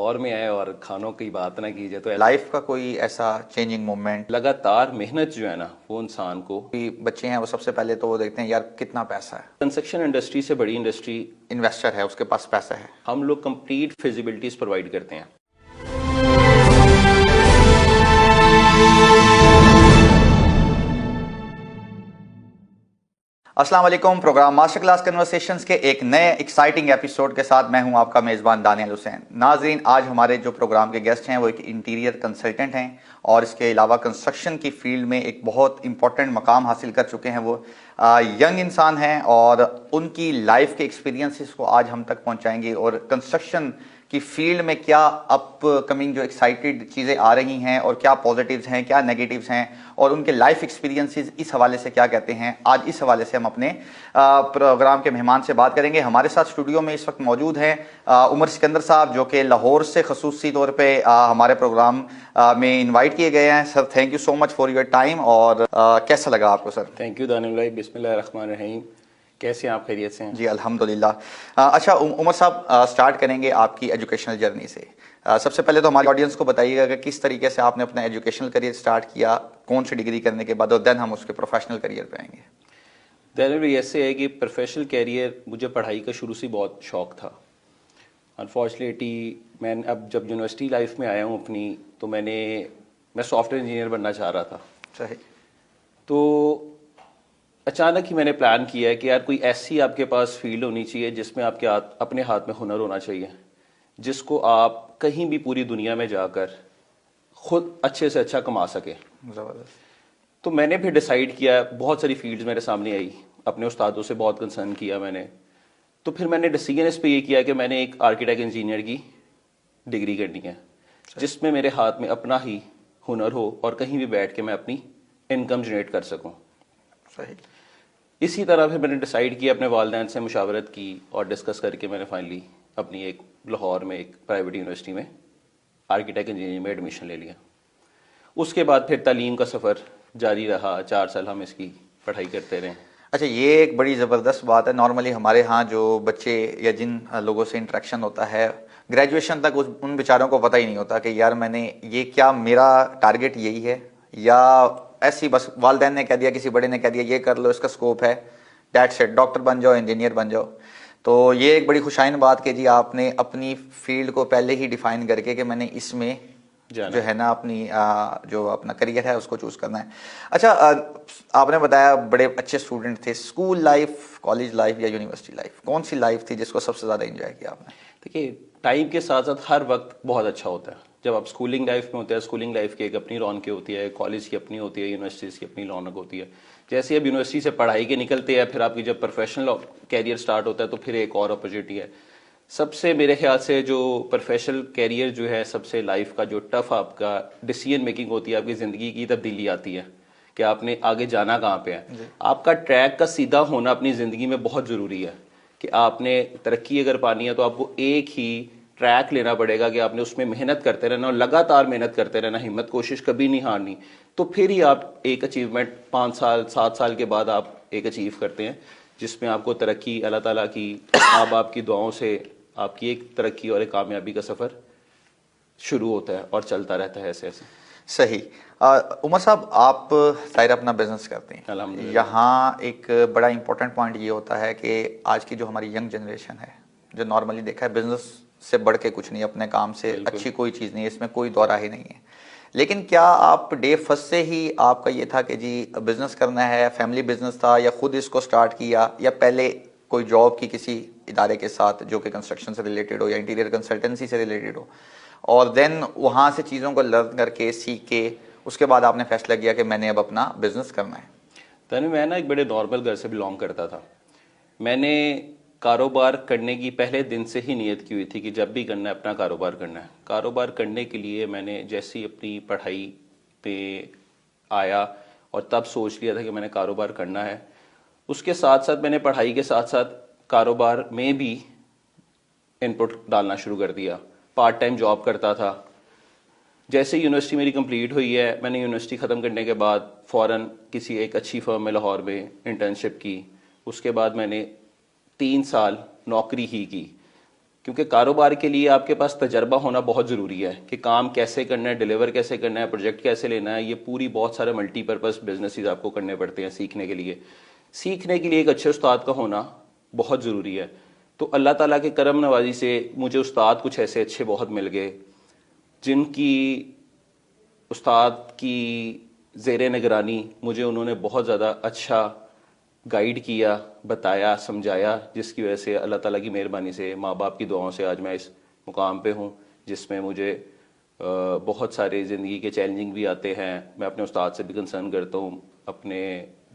और में आए और खानों की बात ना कीजिए तो लाइफ का कोई ऐसा चेंजिंग मोमेंट? लगातार मेहनत जो है ना वो इंसान को। कि बच्चे हैं वो सबसे पहले तो वो देखते हैं यार कितना पैसा है, कंस्ट्रक्शन इंडस्ट्री से बड़ी इंडस्ट्री। इन्वेस्टर है उसके पास पैसा है। हम लोग कंप्लीट फिजिबिलिटीज प्रोवाइड करते हैं। अस्सलाम वालेकुम। प्रोग्राम मास्टर क्लास कन्वर्सेशंस के एक नए एक्साइटिंग एपिसोड के साथ मैं हूं आपका मेज़बान दानियल हुसैन। नाजरीन, आज हमारे जो प्रोग्राम के गेस्ट हैं वो एक इंटीरियर कंसल्टेंट हैं और इसके अलावा कंस्ट्रक्शन की फील्ड में एक बहुत इंपॉर्टेंट मकाम हासिल कर चुके हैं। वो यंग इंसान हैं और उनकी लाइफ के एक्सपीरियंसेस को आज हम तक पहुंचाएंगे और कंस्ट्रक्शन की फील्ड में क्या अपकमिंग जो एक्साइटेड चीज़ें आ रही हैं और क्या पॉजिटिव्स हैं, क्या नेगेटिव्स हैं और उनके लाइफ एक्सपीरियंसेस इस हवाले से क्या कहते हैं, आज इस हवाले से हम अपने प्रोग्राम के मेहमान से बात करेंगे। हमारे साथ स्टूडियो में इस वक्त मौजूद हैं उमर सिकंदर साहब, जो कि लाहौर से खसूसी तौर पे हमारे प्रोग्राम में इनवाइट किए गए हैं। Sir, thank you so much for your time. और कैसा लगा आपको सर? थैंक यू दानियल भाई। बिस्मिल्लाह रहमान रहीम। कैसे हैं आप? खैरियत से हैं? जी अल्हम्दुलिल्लाह। अच्छा उमर साहब, स्टार्ट करेंगे आपकी एजुकेशनल जर्नी से। सबसे पहले तो हमारे ऑडियंस को बताइएगा कि किस तरीके से आपने अपना एजुकेशनल करियर स्टार्ट किया, कौन सी डिग्री करने के बाद, और देन हम उसके प्रोफेशनल करियर पे आएंगे। दानियल भाई, ऐसे है कि प्रोफेशनल कैरियर, मुझे पढ़ाई का शुरू से बहुत शौक था। अनफॉर्चुनेटली मैं अब जब यूनिवर्सिटी लाइफ में आया हूँ अपनी, तो मैं सॉफ्टवेयर इंजीनियर बनना चाह रहा था। सही। तो अचानक ही मैंने प्लान किया है कि यार कोई ऐसी आपके पास फील्ड होनी चाहिए जिसमें आपके अपने हाथ में हुनर होना चाहिए, जिसको आप कहीं भी पूरी दुनिया में जाकर खुद अच्छे से अच्छा कमा सके। ज़बरदस्त। तो मैंने फिर डिसाइड किया, बहुत सारी फील्ड्स मेरे सामने आई, अपने उस्तादों से बहुत कंसर्न किया मैंने। तो फिर मैंने डिसीजन इस पे ये किया कि मैंने एक आर्किटेक्ट इंजीनियर की डिग्री करनी है, जिसमें मेरे हाथ में अपना ही हुनर हो और कहीं भी बैठ के मैं अपनी इनकम जनरेट कर सकूं। सही। इसी तरह फिर मैंने डिसाइड किया, अपने वालिदैन से मुशावरत की और डिस्कस करके मैंने फाइनली अपनी एक लाहौर में एक प्राइवेट यूनिवर्सिटी में आर्किटेक्ट इंजीनियरिंग में एडमिशन ले लिया। उसके बाद फिर तालीम का सफ़र जारी रहा, 4 साल हम इसकी पढ़ाई करते रहे। अच्छा, ये एक बड़ी ज़बरदस्त बात है। नॉर्मली हमारे यहाँ जो बच्चे या जिन लोगों से इंटरेक्शन होता है, ग्रेजुएशन तक उन बेचारों को पता ही नहीं होता कि यार मैंने ये क्या, मेरा टारगेट यही है, या ऐसी बस वालिदैन ने कह दिया, किसी बड़े ने कह दिया ये कर लो, इसका स्कोप है, दैट्स इट, डॉक्टर बन जाओ, इंजीनियर बन जाओ। तो ये एक बड़ी खुशाइन बात कि जी आपने अपनी फील्ड को पहले ही डिफाइन करके कि मैंने इसमें जो है ना अपनी जो अपना करियर है उसको चूज करना है। अच्छा, आपने बताया बड़े अच्छे स्टूडेंट थे। स्कूल लाइफ, कॉलेज लाइफ या यूनिवर्सिटी लाइफ, कौन सी लाइफ थी जिसको सबसे ज़्यादा एंजॉय किया आपने? देखिए, टाइम के साथ साथ हर वक्त बहुत अच्छा होता है। जब आप स्कूलिंग लाइफ में होते हैं, स्कूलिंग लाइफ की एक अपनी रौनक होती है, कॉलेज की अपनी होती है, यूनिवर्सिटीज़ की अपनी रौनक होती है। जैसे अब यूनिवर्सिटी से पढ़ाई के निकलते हैं, फिर आपकी जब प्रोफेशनल कैरियर स्टार्ट होता है तो फिर एक और अपॉर्चुनिटी है। सबसे मेरे ख्याल से जो प्रोफेशनल कैरियर जो है, सबसे लाइफ का जो टफ आपका डिसीजन मेकिंग होती है, आपकी ज़िंदगी की तब्दीली आती है कि आपने आगे जाना कहाँ पे है। आपका ट्रैक का सीधा होना अपनी ज़िंदगी में बहुत ज़रूरी है कि आपने तरक्की अगर पानी है तो आपको एक ही ट्रैक लेना पड़ेगा कि आपने उसमें मेहनत करते रहना और लगातार मेहनत करते रहना, हिम्मत कोशिश कभी नहीं हारनी। तो फिर ही आप एक अचीवमेंट 5 साल 7 साल के बाद आप एक अचीव करते हैं, जिसमें आपको तरक्की अल्लाह ताला की, माँ बाप की दुआओं से आपकी एक तरक्की और एक कामयाबी का सफ़र शुरू होता है और चलता रहता है ऐसे ऐसे। सही। उमर साहब, आप ज़ाहिर अपना बिजनेस करते हैं। अल्हम्दुलिल्लाह। यहाँ एक बड़ा इंपॉर्टेंट पॉइंट ये होता है कि आज की जो हमारी यंग जनरेशन है, जो नॉर्मली देखा है बिजनेस से बढ़ के कुछ नहीं, अपने काम से अच्छी कोई चीज़ नहीं है, इसमें कोई दौरा ही नहीं है। लेकिन क्या आप डे फर्स्ट से ही आपका ये था कि जी बिजनेस करना है, फैमिली बिजनेस था, या खुद इसको स्टार्ट किया, या पहले कोई जॉब की किसी इदारे के साथ जो कि कंस्ट्रक्शन से रिलेटेड हो या इंटीरियर कंसल्टेंसी से रिलेटेड हो, और देन वहाँ से चीज़ों को लर्न करके सीख के उसके बाद आपने फैसला किया कि मैंने अब अपना बिजनेस करना है? तने मैं ना एक बड़े नॉर्मल घर से बिलोंग करता था। मैंने कारोबार करने की पहले दिन से ही नीयत की हुई थी कि जब भी करना है अपना कारोबार करना है। कारोबार करने के लिए मैंने जैसे ही अपनी पढ़ाई पे आया और तब सोच लिया था कि मैंने कारोबार करना है। उसके साथ साथ मैंने पढ़ाई के साथ साथ कारोबार में भी इनपुट डालना शुरू कर दिया। पार्ट टाइम जॉब करता था। जैसे यूनिवर्सिटी मेरी कंप्लीट हुई है, मैंने यूनिवर्सिटी ख़त्म करने के बाद फ़ौरन किसी एक अच्छी फर्म में लाहौर में इंटर्नशिप की। उसके बाद मैंने 3 साल नौकरी ही की। क्योंकि कारोबार के लिए आपके पास तजर्बा होना बहुत ज़रूरी है कि काम कैसे करना है, डिलीवर कैसे करना है, प्रोजेक्ट कैसे लेना है। ये पूरी बहुत सारे मल्टीपर्पज़ बिजनेसेस आपको करने पड़ते हैं सीखने के लिए। सीखने के लिए एक अच्छे उस्ताद का होना बहुत ज़रूरी है। तो अल्लाह ताला के करम नवाजी से मुझे उस्ताद कुछ ऐसे अच्छे बहुत मिल गए जिनकी उस्ताद की ज़ेरे निगरानी मुझे उन्होंने बहुत ज़्यादा अच्छा गाइड किया, बताया, समझाया, जिसकी वजह से अल्लाह ताला की मेहरबानी से, माँ बाप की दुआओं से आज मैं इस मुकाम पे हूँ जिसमें मुझे बहुत सारे ज़िंदगी के चैलेंजिंग भी आते हैं। मैं अपने उस्ताद से भी कंसर्न करता हूँ, अपने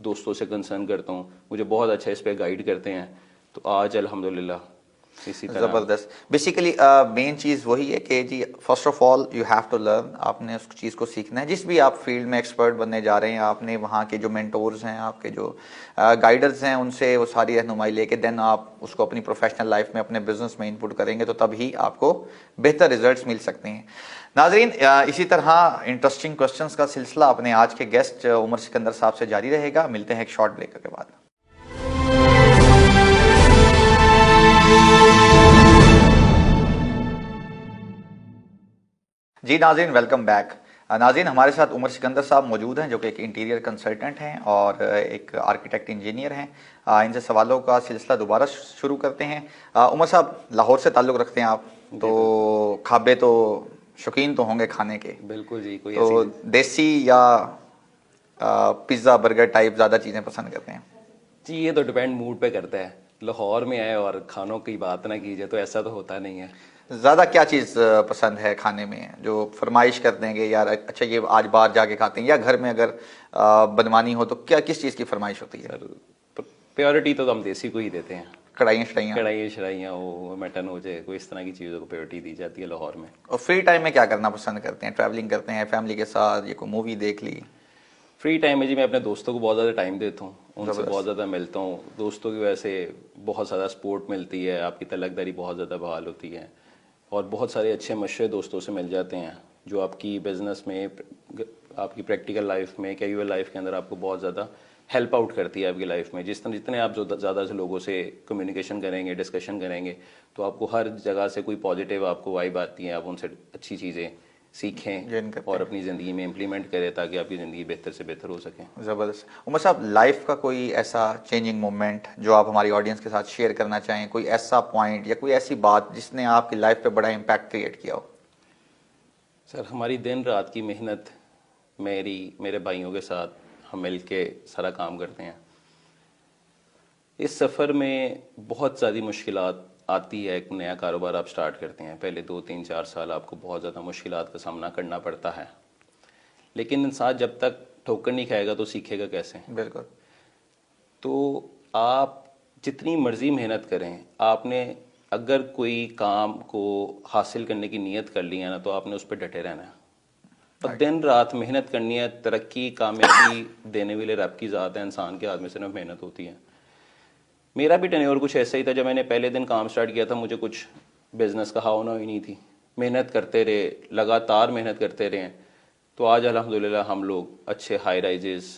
दोस्तों से कंसर्न करता हूँ, मुझे बहुत अच्छा इस पे गाइड करते हैं। तो आज अल्हम्दुलिल्लाह इसी तरह ज़बरदस्त। बेसिकली मेन चीज़ वही है कि ji first of all you have to learn, आपने उस चीज़ को सीखना है। जिस भी आप फील्ड में एक्सपर्ट बनने जा रहे हैं, आपने वहाँ के जो मेंटोर्स हैं, आपके जो गाइडर्स हैं, उनसे वो सारी रहनुमाई लेके देन आप उसको अपनी प्रोफेशनल लाइफ में, अपने बिजनेस में इनपुट करेंगे तो तभी आपको बेहतर रिजल्ट्स मिल सकते हैं। नाजरीन, इसी तरह इंटरेस्टिंग क्वेश्चंस का सिलसिला अपने आज के गेस्ट उमर सिकंदर साहब से जारी रहेगा। मिलते हैं एक शॉर्ट ब्रेक के बाद। जी नाज़रीन, वेलकम बैक। नाज़रीन, हमारे साथ उमर सिकंदर साहब मौजूद हैं जो कि एक इंटीरियर कंसल्टेंट हैं और एक आर्किटेक्ट इंजीनियर हैं। इनसे सवालों का सिलसिला दोबारा शुरू करते हैं। उमर साहब, लाहौर से ताल्लुक़ रखते हैं आप, तो खाबे तो शौकीन तो होंगे खाने के। बिल्कुल जी। कोई तो ऐसी देसी या पिज़्ज़ा बर्गर टाइप ज़्यादा चीज़ें पसंद करते हैं? जी, ये तो डिपेंड मूड पे करता है। लाहौर में आए और खानों की बात ना कीजिए तो ऐसा तो होता नहीं है। ज़्यादा क्या चीज़ पसंद है खाने में जो फरमाइश कर देंगे यार, अच्छा ये आज बाहर जाके खाते हैं, या घर में अगर बनवानी हो तो क्या किस चीज़ की फरमाइश होती है? सर, प्योरिटी तो हम देसी को ही देते हैं। कढ़ाइयाँ शढ़ाइयाँ। कढ़ाई शढ़ाइयाँ हो, मटन हो जाए, कोई इस तरह की चीज़ों को प्योरिटी दी जाती है लाहौर में। और फ्री टाइम में क्या करना पसंद करते हैं? ट्रैवलिंग करते हैं फैमिली के साथ, ये कोई मूवी देख ली? फ्री टाइम में जी मैं अपने दोस्तों को बहुत ज़्यादा टाइम देता हूँ, उनसे ज़बरदस्त। बहुत ज़्यादा मिलता हूँ। दोस्तों की वजह से बहुत ज़्यादा सपोर्ट मिलती है, आपकी तलकदारी बहुत ज़्यादा बहाल होती है और बहुत सारे अच्छे मशवरे दोस्तों से मिल जाते हैं जो आपकी बिजनेस में, आपकी प्रैक्टिकल लाइफ में, कैजुअल लाइफ के अंदर आपको बहुत ज़्यादा हेल्प आउट करती है आपकी लाइफ में। जितने आप जो ज़्यादा से लोगों से कम्युनिकेशन करेंगे, डिस्कशन करेंगे, तो आपको हर जगह से कोई पॉजिटिव आपको वाइब आती है। आप उनसे अच्छी चीज़ें सीखें और अपनी ज़िंदगी में इम्प्लीमेंट करें ताकि आपकी ज़िंदगी बेहतर से बेहतर हो सके। ज़बरदस्त। उमर साहब, लाइफ का कोई ऐसा चेंजिंग मोमेंट जो आप हमारी ऑडियंस के साथ शेयर करना चाहें, कोई ऐसा पॉइंट या कोई ऐसी बात जिसने आपकी लाइफ पे बड़ा इम्पैक्ट क्रिएट किया हो? सर, हमारी दिन रात की मेहनत, मेरे भाइयों के साथ हम मिल के सारा काम करते हैं। इस सफ़र में बहुत ज़्यादा मुश्किलात आती है। एक नया कारोबार आप स्टार्ट करते हैं, पहले 2 3 4 साल आपको बहुत ज़्यादा मुश्किलात का सामना करना पड़ता है, लेकिन इंसान जब तक ठोकर नहीं खाएगा तो सीखेगा कैसे? बिल्कुल। तो आप जितनी मर्ज़ी मेहनत करें, आपने अगर कोई काम को हासिल करने की नीयत कर ली है ना, तो आपने उस पर डटे रहना है और दिन रात मेहनत करनी है। तरक्की, कामयाबी देने वाले रब की ज़ात है, इंसान के हाथ में सिर्फ मेहनत होती है। मेरा भी टेन्योर कुछ ऐसा ही था। जब मैंने पहले दिन काम स्टार्ट किया था, मुझे कुछ बिजनेस का हाव ना ही नहीं थी। मेहनत करते रहे, लगातार मेहनत करते रहे, तो आज अल्हम्दुलिल्लाह हम लोग अच्छे high rises,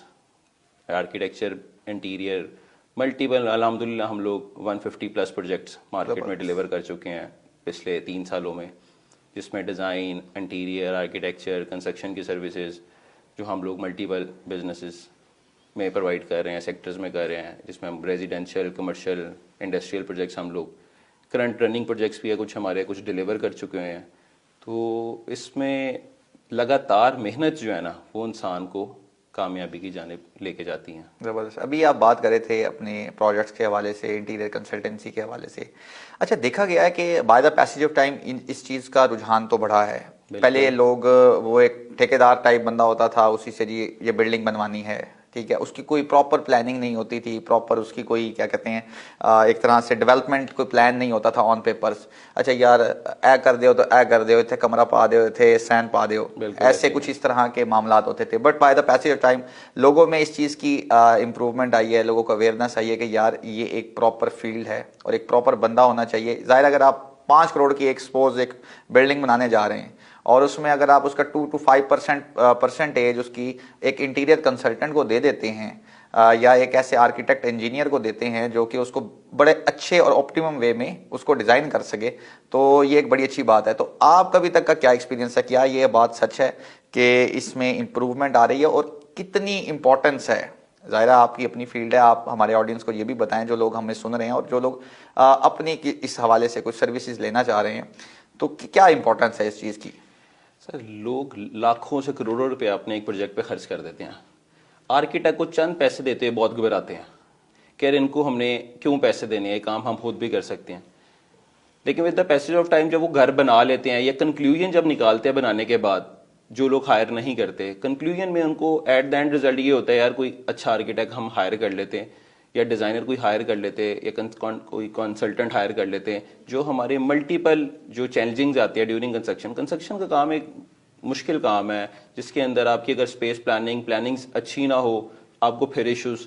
architecture, interior, multiple, अल्हम्दुलिल्लाह हम लोग 150+ प्रोजेक्ट्स मार्केट में डिलीवर कर चुके हैं पिछले 3 सालों में, जिसमें डिज़ाइन, इंटीरियर, आर्किटेक्चर, कंस्ट्रक्शन की सर्विसेज जो हम लोग मल्टीपल बिजनेसेस में प्रोवाइड कर रहे हैं, सेक्टर्स में कर रहे हैं, जिसमें हम रेजिडेंशियल, कमर्शियल, इंडस्ट्रियल प्रोजेक्ट्स, हम लोग करंट रनिंग प्रोजेक्ट्स भी है कुछ हमारे, कुछ डिलीवर कर चुके हैं। तो इसमें लगातार मेहनत जो है ना, वो इंसान को कामयाबी की जानिब लेके जाती हैं। ज़बरदस्त। अभी आप बात कर रहे थे अपने प्रोजेक्ट्स के हवाले से, इंटीरियर कंसल्टेंसी के हवाले से। अच्छा, देखा गया है कि by the passage of time इस चीज़ का रुझान तो बढ़ा है। पहले लोग, वो एक ठेकेदार टाइप बंदा होता था, उसी से जी ये बिल्डिंग बनवानी है, ठीक है, उसकी कोई प्रॉपर प्लानिंग नहीं होती थी, प्रॉपर उसकी कोई क्या कहते हैं, एक तरह से डेवलपमेंट कोई प्लान नहीं होता था ऑन पेपर्स। अच्छा यार, ए कर दो तो ए कर दो, थे कमरा पा दो, थे सैन पा दो, ऐसे कुछ इस तरह के मामला होते थे। But by the passage of time लोगों में इस चीज़ की इम्प्रूवमेंट आई है, लोगों को अवेयरनेस आई है कि यार ये एक प्रॉपर फील्ड है और एक प्रॉपर बंदा होना चाहिए। ज़ाहिर अगर आप 5 करोड़ की एक बिल्डिंग बनाने जा रहे हैं और उसमें अगर आप उसका 2 to 5% परसेंटेज उसकी एक इंटीरियर कंसल्टेंट को दे देते हैं, या एक ऐसे आर्किटेक्ट इंजीनियर को देते हैं जो कि उसको बड़े अच्छे और ऑप्टिमम वे में उसको डिज़ाइन कर सके, तो ये एक बड़ी अच्छी बात है। तो आपका अभी तक का क्या एक्सपीरियंस है, क्या ये बात सच है कि इसमें इम्प्रूवमेंट आ रही है और कितनी इम्पोर्टेंस है? ज़ाहिर है आपकी अपनी फील्ड है, आप हमारे ऑडियंस को ये भी बताएं जो लोग हमें सुन रहे हैं और जो लोग अपनी इस हवाले से कुछ सर्विसेज लेना चाह रहे हैं, तो क्या इंपॉर्टेंस है इस चीज़ की? सर, लोग लाखों से करोड़ों रुपए अपने एक प्रोजेक्ट पे खर्च कर देते हैं। आर्किटेक्ट को चंद पैसे देते हुए बहुत घबराते हैं, कह रहे इनको हमने क्यों पैसे देने हैं, काम हम खुद भी कर सकते हैं। लेकिन with the passage of time जब वो घर बना लेते हैं या कंक्लूजन जब निकालते हैं बनाने के बाद, जो लोग हायर नहीं करते, कंक्लूजन में उनको एट द एंड रिजल्ट ये होता है यार कोई अच्छा आर्किटेक्ट हम हायर कर लेते हैं या डिज़ाइनर कोई हायर कर लेते हैं या कोई कंसल्टेंट हायर कर लेते हैं जो हमारे मल्टीपल जो चैलेंजिंग्स आती है ड्यूरिंग कंस्ट्रक्शन का काम एक मुश्किल काम है जिसके अंदर आपकी अगर स्पेस प्लानिंग्स अच्छी ना हो, आपको फिर इश्यूज,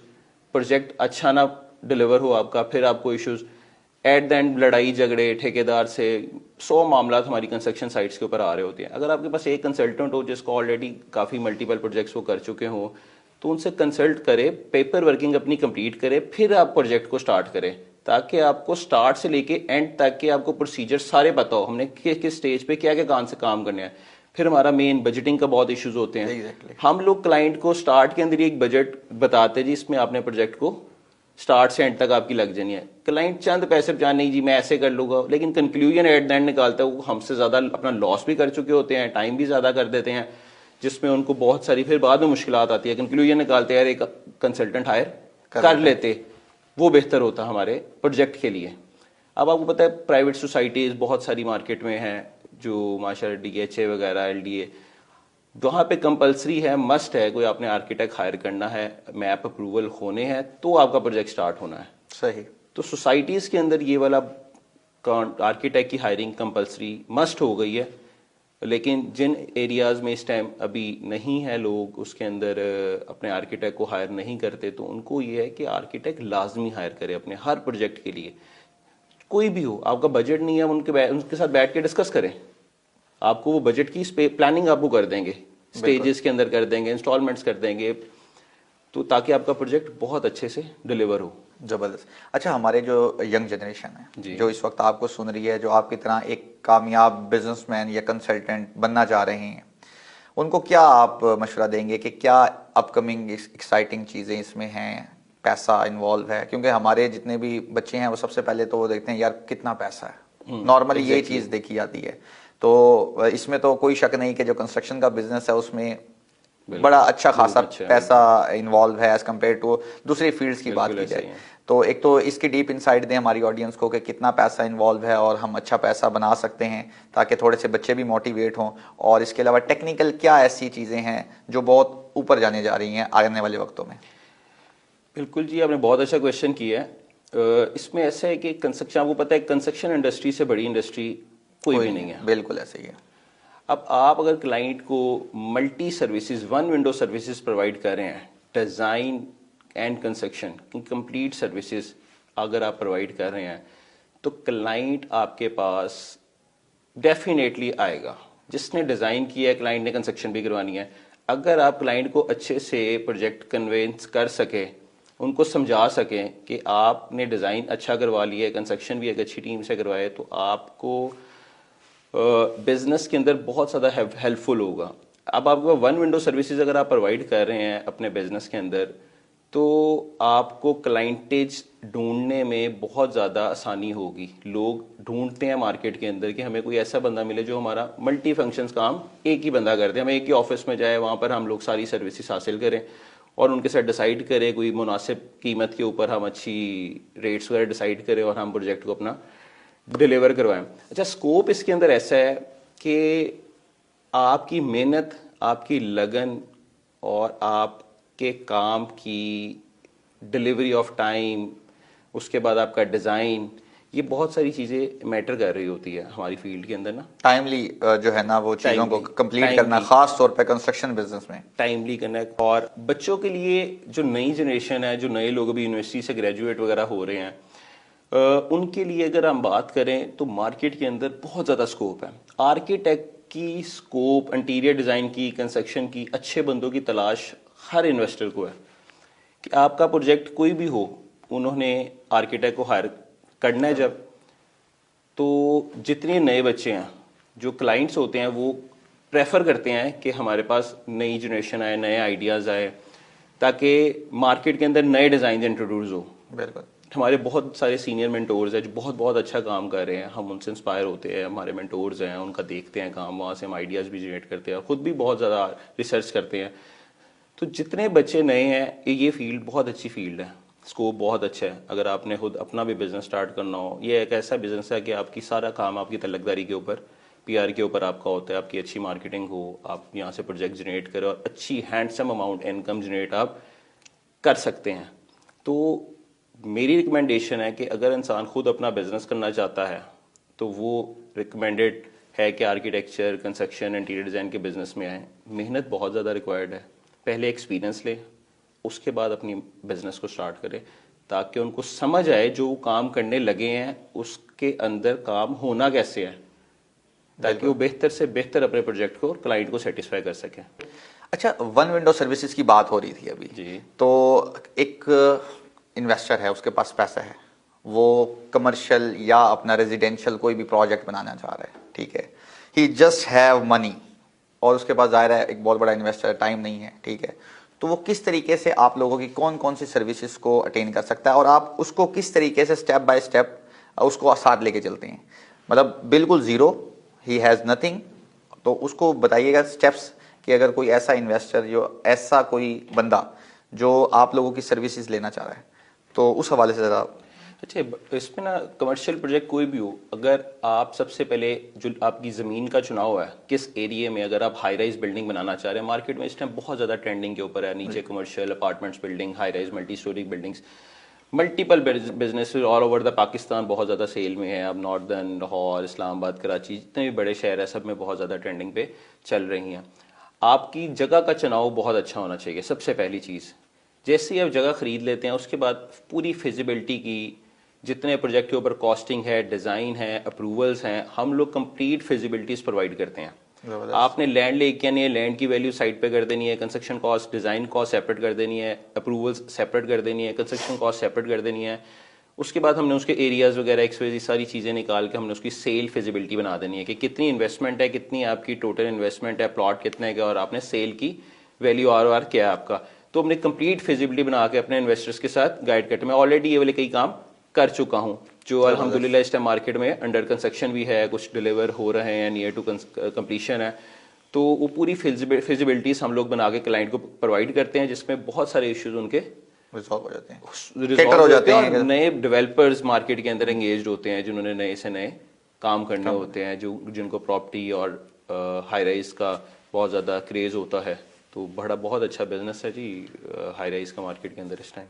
प्रोजेक्ट अच्छा ना डिलीवर हो आपका, फिर आपको इश्यूज, एट द एंड लड़ाई झगड़े ठेकेदार से, 100 मामला हमारी कंस्ट्रक्शन साइट्स के ऊपर आ रहे होते हैं। अगर आपके पास एक कंसल्टेंट हो जिसको ऑलरेडी काफ़ी मल्टीपल प्रोजेक्ट्स वो कर चुके हों, तो उनसे कंसल्ट करें, पेपर वर्किंग अपनी कंप्लीट करें, फिर आप प्रोजेक्ट को स्टार्ट करें, ताकि आपको स्टार्ट से लेके एंड तक के आपको प्रोसीजर सारे पता हो, हमने किस स्टेज पे क्या क्या काम करने हैं। फिर हमारा मेन बजटिंग का बहुत इश्यूज होते हैं। Exactly. हम लोग क्लाइंट को स्टार्ट के अंदर एक बजट बताते हैं जी इसमें आपने प्रोजेक्ट को स्टार्ट से एंड तक आपकी लग जानी है। क्लाइंट चंद पैसे बचा, नहीं जी मैं ऐसे कर लूंगा, लेकिन कंक्लूजन एट द एंड निकालता है वो हमसे ज्यादा अपना लॉस भी कर चुके होते हैं, टाइम भी ज्यादा कर देते हैं, जिसमें उनको बहुत सारी फिर बाद में मुश्किलात आती है। कंक्लूजन निकालते हैं यार एक कंसल्टेंट हायर कर लेते, वो बेहतर होता हमारे प्रोजेक्ट के लिए। अब आपको पता है प्राइवेट सोसाइटीज बहुत सारी मार्केट में हैं जो माशाल्लाह DHA वगैरह LDA, वहाँ पे कंपलसरी है, मस्ट है, कोई आपने आर्किटेक्ट हायर करना है, मैप अप्रूवल होने हैं तो आपका प्रोजेक्ट स्टार्ट होना है। सही। तो सोसाइटीज के अंदर ये वाला आर्किटेक्ट की हायरिंग कंपलसरी मस्ट हो गई है, लेकिन जिन एरियाज में इस टाइम अभी नहीं है लोग उसके अंदर अपने आर्किटेक्ट को हायर नहीं करते, तो उनको ये है कि आर्किटेक्ट लाजमी हायर करे अपने हर प्रोजेक्ट के लिए। कोई भी हो, आपका बजट नहीं है, उनके साथ बैठ के डिस्कस करें, आपको वो बजट की प्लानिंग आपको कर देंगे, स्टेजेस के अंदर कर देंगे, इंस्टॉलमेंट्स कर देंगे, तो ताकि आपका प्रोजेक्ट बहुत अच्छे से डिलीवर हो। जबरदस्त। अच्छा, हमारे जो यंग जनरेशन है जो इस वक्त आपको सुन रही है, जो आपकी तरह एक कामयाब बिजनेसमैन या कंसल्टेंट बनना चाह रहे हैं, उनको क्या आप मशवरा देंगे कि क्या अपकमिंग एक्साइटिंग चीज़ें इसमें हैं? पैसा इन्वॉल्व है, क्योंकि हमारे जितने भी बच्चे हैं वो सबसे पहले तो वो देखते हैं यार कितना पैसा है, नॉर्मली ये चीज़ देखी जाती है। तो इसमें तो कोई शक नहीं कि जो कंस्ट्रक्शन का बिजनेस है उसमें बड़ा अच्छा खासा पैसा इन्वॉल्व है एज कम्पेयर टू दूसरी फील्ड्स की बात की जाए। तो एक तो इसकी डीप इनसाइट दें हमारी ऑडियंस को कि कितना पैसा इन्वॉल्व है और हम अच्छा पैसा बना सकते हैं ताकि थोड़े से बच्चे भी मोटिवेट हों, और इसके अलावा टेक्निकल क्या ऐसी चीज़ें हैं जो बहुत ऊपर जाने जा रही हैं आने वाले वक्तों में। बिल्कुल जी, आपने बहुत अच्छा क्वेश्चन किया है। इसमें ऐसा है कि कंस्ट्रक्शन, आपको पता है कंस्ट्रक्शन इंडस्ट्री से बड़ी इंडस्ट्री कोई भी नहीं है। बिल्कुल ऐसे ही है। अब आप अगर क्लाइंट को multi services, one window services provide कर रहे हैं, डिज़ाइन एंड कंस्ट्रक्शन की कंप्लीट सर्विसेज अगर आप प्रोवाइड कर रहे हैं, तो क्लाइंट आपके पास डेफिनेटली आएगा। जिसने डिज़ाइन किया है, क्लाइंट ने कंस्ट्रक्शन भी करवानी है, अगर आप क्लाइंट को अच्छे से प्रोजेक्ट कन्वेंस कर सके, उनको समझा सकें कि आपने डिज़ाइन अच्छा करवा लिया है, कंस्ट्रक्शन भी एक अच्छी टीम से करवाए, तो आपको बिजनेस के अंदर बहुत ज़्यादा हेल्पफुल होगा। अब आपको वन विंडो सर्विसेज अगर आप प्रोवाइड कर रहे हैं अपने बिजनेस के अंदर, तो आपको क्लाइंटेज ढूंढने में बहुत ज़्यादा आसानी होगी। लोग ढूंढते हैं मार्केट के अंदर कि हमें कोई ऐसा बंदा मिले जो हमारा मल्टी फंक्शंस काम एक ही बंदा कर दे, हमें एक ही ऑफिस में जाए, वहाँ पर हम लोग सारी सर्विसेज हासिल करें और उनके साथ डिसाइड करें कोई मुनासिब कीमत के ऊपर, हम अच्छी रेट्स वगैरह डिसाइड करें और हम प्रोजेक्ट को अपना डिलीवर करवाएं। अच्छा, स्कोप इसके अंदर ऐसा है कि आपकी मेहनत, आपकी लगन और आपके काम की डिलीवरी ऑफ टाइम, उसके बाद आपका डिज़ाइन, ये बहुत सारी चीज़ें मैटर कर रही होती है हमारी फील्ड के अंदर ना। टाइमली जो है ना वो चीज़ों को कंप्लीट करना, खास तौर पे कंस्ट्रक्शन बिजनेस में टाइमली करना। और बच्चों के लिए जो नई जनरेशन है, जो नए लोग अभी यूनिवर्सिटी से ग्रेजुएट वगैरह हो रहे हैं, उनके लिए अगर हम बात करें तो मार्केट के अंदर बहुत ज़्यादा स्कोप है। आर्किटेक्ट की स्कोप, इंटीरियर डिज़ाइन की, कंस्ट्रक्शन की अच्छे बंदों की तलाश हर इन्वेस्टर को है। कि आपका प्रोजेक्ट कोई भी हो, उन्होंने आर्किटेक्ट को हायर करना है जब, तो जितने नए बच्चे हैं, जो क्लाइंट्स होते हैं, वो प्रेफर करते हैं कि हमारे पास नई जनरेशन आए, नए आइडियाज़ आए, ताकि मार्केट के अंदर नए डिज़ाइन इंट्रोड्यूस हो। बिल्कुल। हमारे बहुत सारे सीनियर मेंटोर्स हैं जो बहुत बहुत अच्छा काम कर रहे हैं, हम उनसे इंस्पायर होते हैं। हमारे मेंटोर्स हैं, उनका देखते हैं काम, वहाँ से हम आइडियाज़ भी जनरेट करते हैं और ख़ुद भी बहुत ज़्यादा रिसर्च करते हैं। तो जितने बच्चे नए हैं, ये फील्ड बहुत अच्छी फील्ड है, स्कोप बहुत अच्छा है। अगर आपने खुद अपना भी बिज़नेस स्टार्ट करना हो, ये एक ऐसा बिज़नेस है कि आपकी सारा काम आपकी तलकदारी के ऊपर, पीआर के ऊपर आपका होता है। आपकी अच्छी मार्केटिंग हो, आप यहाँ से प्रोजेक्ट जनरेट करें और अच्छी हैंडसम अमाउंट इनकम जनरेट आप कर सकते हैं। तो मेरी रिकमेंडेशन है कि अगर इंसान खुद अपना बिजनेस करना चाहता है तो वो रिकमेंडेड है कि आर्किटेक्चर, कंस्ट्रक्शन, इंटीरियर डिज़ाइन के बिज़नेस में आए। मेहनत बहुत ज़्यादा रिक्वायर्ड है, पहले एक्सपीरियंस ले, उसके बाद अपनी बिज़नेस को स्टार्ट करें, ताकि उनको समझ आए जो वो काम करने लगे हैं उसके अंदर काम होना कैसे है, ताकि वो बेहतर से बेहतर अपने प्रोजेक्ट को और क्लाइंट को सेटिस्फाई कर सकें। अच्छा, वन विंडो सर्विसेज की बात हो रही थी अभी जी। तो एक इन्वेस्टर है, उसके पास पैसा है, वो कमर्शियल या अपना रेजिडेंशियल कोई भी प्रोजेक्ट बनाना चाह रहा है, ठीक है, ही जस्ट हैव मनी, और उसके पास ज़ाहिर है एक बहुत बड़ा इन्वेस्टर, टाइम नहीं है, ठीक है, तो वो किस तरीके से आप लोगों की कौन कौन सी सर्विसेज को अटेन कर सकता है और आप उसको किस तरीके से स्टेप बाय स्टेप उसको साथ लेके चलते हैं? मतलब बिल्कुल ज़ीरो, ही हैज़ नथिंग, तो उसको बताइएगा स्टेप्स कि अगर कोई ऐसा इन्वेस्टर, जो ऐसा कोई बंदा जो आप लोगों की सर्विसेज लेना चाह रहा है, तो उस हवाले से ज़रा। अच्छा, इसमें ना कमर्शियल प्रोजेक्ट कोई भी हो, अगर आप सबसे पहले जो आपकी ज़मीन का चुनाव है, किस एरिया में, अगर आप हाई राइज बिल्डिंग बनाना चाह रहे हैं, मार्केट में इस टाइम बहुत ज़्यादा ट्रेंडिंग के ऊपर है, नीचे commercial apartments building, high rise multi storey buildings, multiple business all over the Pakistan बहुत ज़्यादा सेल में है। अब नॉर्दर्न, लाहौर, इस्लामाबाद, कराची, जितने भी बड़े शहर हैं, सब में बहुत ज़्यादा ट्रेंडिंग पे चल रही हैं। आपकी जगह का चुनाव बहुत अच्छा होना चाहिए, सबसे पहली चीज़। जैसे ही आप जगह खरीद लेते हैं, उसके बाद पूरी फिजिबिलिटी की, जितने प्रोजेक्ट के ऊपर कॉस्टिंग है, डिज़ाइन है, अप्रूवल्स हैं, हम लोग कंप्लीट फिजिबिलिटीज़ प्रोवाइड करते हैं। आपने लैंड लेके आनी है, लैंड की वैल्यू साइड पे कर देनी है, construction cost, design cost separate कर देनी है, अप्रूवल्स सेपरेट कर देनी है, कंस्ट्रक्शन कॉस्ट सेपरेट कर देनी है। उसके बाद हमने उसके एरियाज़ वगैरह एक्सवाइज़ सारी चीज़ें निकाल के हमने उसकी सेल फिजिबिलिटी बना देनी है कि कितनी इन्वेस्टमेंट है, कितनी आपकी टोटल इन्वेस्टमेंट है, प्लॉट कितने का, और आपने सेल की वैल्यू आर क्या है आपका। तो हमने कंप्लीट फिजिबिलिटी बना के अपने इन्वेस्टर्स के साथ गाइड करते। मैं ऑलरेडी ये वाले कई काम कर चुका हूँ, जो अल्हम्दुलिल्लाह इस टाइम मार्केट में अंडर कंस्ट्रक्शन भी है, कुछ डिलीवर हो रहे हैं, नियर टू कंप्लीशन है। तो वो पूरी फिजिबिलिटीज हम लोग बना के क्लाइंट को प्रोवाइड करते हैं, जिसमें बहुत सारे इश्यूज उनके रिजॉल्व हो जाते हैं, रिजॉल्व हो जाते हैं, और नए डेवलपर्स मार्केट के अंदर एंगेज होते हैं, जिन्होंने नए से नए काम करने होते हैं, जो जिनको प्रॉपर्टी और हाई राइज का बहुत ज़्यादा क्रेज होता है। तो बड़ा बहुत अच्छा बिजनेस है जी हाई राइज का मार्केट के अंदर इस टाइम।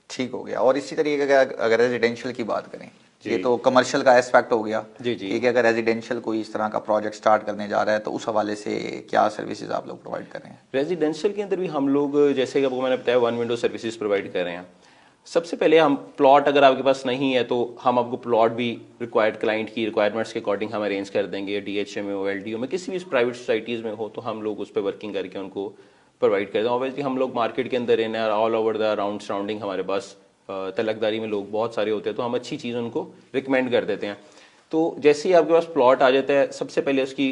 ठीक हो गया। और इसी तरीके का अगर रेजिडेंशियल की बात करें, ये तो कमर्शियल का एस्पेक्ट हो गया जी जी। ठीक है, अगर रेजिडेंशियल कोई इस तरह का प्रोजेक्ट स्टार्ट करने जा रहा है तो उस हवाले से क्या सर्विसेज आप लोग प्रोवाइड कर रहे हैं? रेजिडेंशियल के अंदर भी हम लोग, जैसे कि आपको मैंने बताया, वन विंडो सर्विसेज प्रोवाइड कर रहे हैं। सबसे पहले हम प्लॉट, अगर आपके पास नहीं है तो हम आपको प्लॉट भी रिक्वायर्ड क्लाइंट की रिक्वायरमेंट्स के अकॉर्डिंग हम अरेंज कर देंगे। डीएचए में हो, एलडीओ में, किसी भी प्राइवेट सोसाइटीज़ में हो, तो हम लोग उस पर वर्किंग करके उनको प्रोवाइड करते हैं। ऑब्वियसली हम लोग मार्केट के अंदर रहना है, all over the around surrounding हमारे पास तलकदारी में लोग बहुत सारे होते हैं, तो हम अच्छी चीज़ उनको रिकमेंड कर देते हैं। तो जैसे ही आपके पास प्लॉट आ जाता है, सबसे पहले उसकी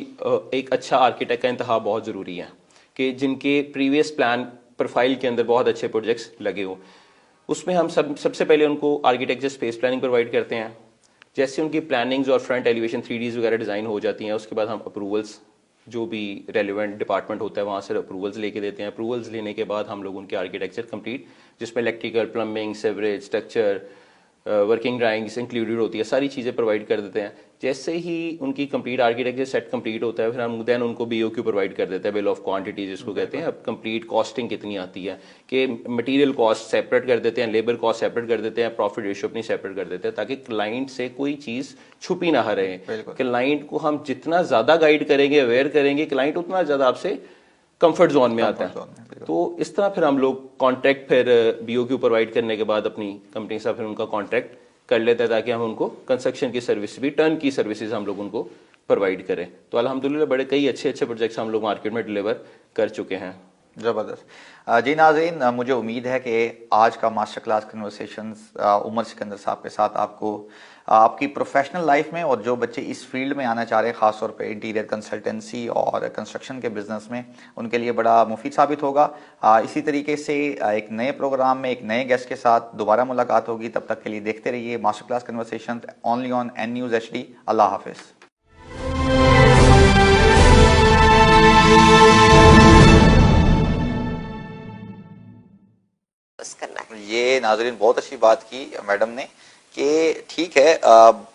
एक अच्छा आर्किटेक्ट का इंतखाब बहुत ज़रूरी है, कि जिनके प्रीवियस प्लान प्रोफाइल के अंदर बहुत अच्छे प्रोजेक्ट्स लगे हो। उसमें हम सबसे पहले उनको आर्किटेक्चर स्पेस प्लानिंग प्रोवाइड करते हैं। जैसे उनकी प्लानिंग्स और फ्रंट एलिवेशन 3Ds वगैरह डिज़ाइन हो जाती हैं, उसके बाद हम अप्रूवल्स, जो भी रेलिवेंट डिपार्टमेंट होता है वहाँ से अप्रूवल्स लेके देते हैं। अप्रूवल्स लेने के बाद हम लोग उनके आर्किटेक्चर कंप्लीट, जिसमें electrical, plumbing, sewerage, structure, working drawings included होती है, सारी चीज़ें प्रोवाइड कर देते हैं। जैसे ही उनकी कंप्लीट आर्किटेक्चर सेट कंप्लीट होता है, फिर हम देन उनको बीओक्यू प्रोवाइड कर देते हैं, बिल ऑफ क्वांटिटी जिसको कहते हैं। अब कंप्लीट कॉस्टिंग कितनी आती है, कि मटेरियल कॉस्ट सेपरेट कर देते हैं, लेबर कॉस्ट सेपरेट कर देते हैं, प्रॉफिट रेशियो अपनी सेपरेट कर देते हैं, ताकि क्लाइंट से कोई चीज़ छुपी ना रहे। क्लाइंट को हम जितना ज़्यादा गाइड करेंगे, अवेयर करेंगे, क्लाइंट उतना ज़्यादा आपसे कंफर्ट जोन में आता है। तो इस तरह फिर हम लोग कॉन्ट्रैक्ट, फिर बीओक्यू प्रोवाइड करने के बाद अपनी कंपनी से फिर उनका कॉन्ट्रैक्ट कर लेते हैं, ताकि हम उनको कंस्ट्रक्शन की सर्विस भी, टर्न की सर्विसेज हम लोग उनको प्रोवाइड करें। तो अल्हम्दुलिल्लाह बड़े कई अच्छे अच्छे प्रोजेक्ट्स हम लोग मार्केट में डिलीवर कर चुके हैं। ज़बरदस्त। जी नाज़रीन, मुझे उम्मीद है कि आज का master class conversations Umar Sikandar साहब के साथ आपको आपकी प्रोफेशनल लाइफ में और जो बच्चे इस फील्ड में आना चाह रहे हैं, ख़ास तौर पे इंटीरियर कंसल्टेंसी और कंस्ट्रक्शन के बिजनेस में, उनके लिए बड़ा मुफीद साबित होगा। इसी तरीके से एक नए प्रोग्राम में एक नए गेस्ट के साथ दोबारा मुलाकात होगी। तब तक के लिए देखते रहिए master class conversations only on an news HD। अल्लाह हाफिज़। करना है। ये नाज़रीन बहुत अच्छी बात की मैडम ने कि ठीक है,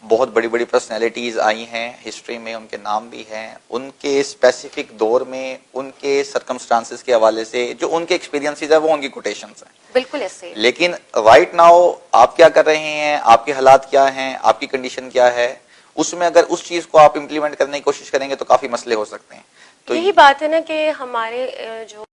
बहुत बड़ी बड़ी पर्सनैलिटीज़ आई हैं हिस्ट्री में, उनके नाम भी हैं, उनके स्पेसिफिक दौर में उनके सर्कमस्टांसेस के हवाले से जो उनके एक्सपीरियंसेस है वो उनकी कोटेशंस हैं। बिल्कुल ऐसे। लेकिन राइट नाउ आप क्या कर रहे हैं, आपके हालात क्या हैं, आपकी कंडीशन क्या है, उसमें अगर उस चीज़ को आप इम्प्लीमेंट करने की कोशिश करेंगे तो काफ़ी मसले हो सकते हैं। तो यही बात है ना कि हमारे जो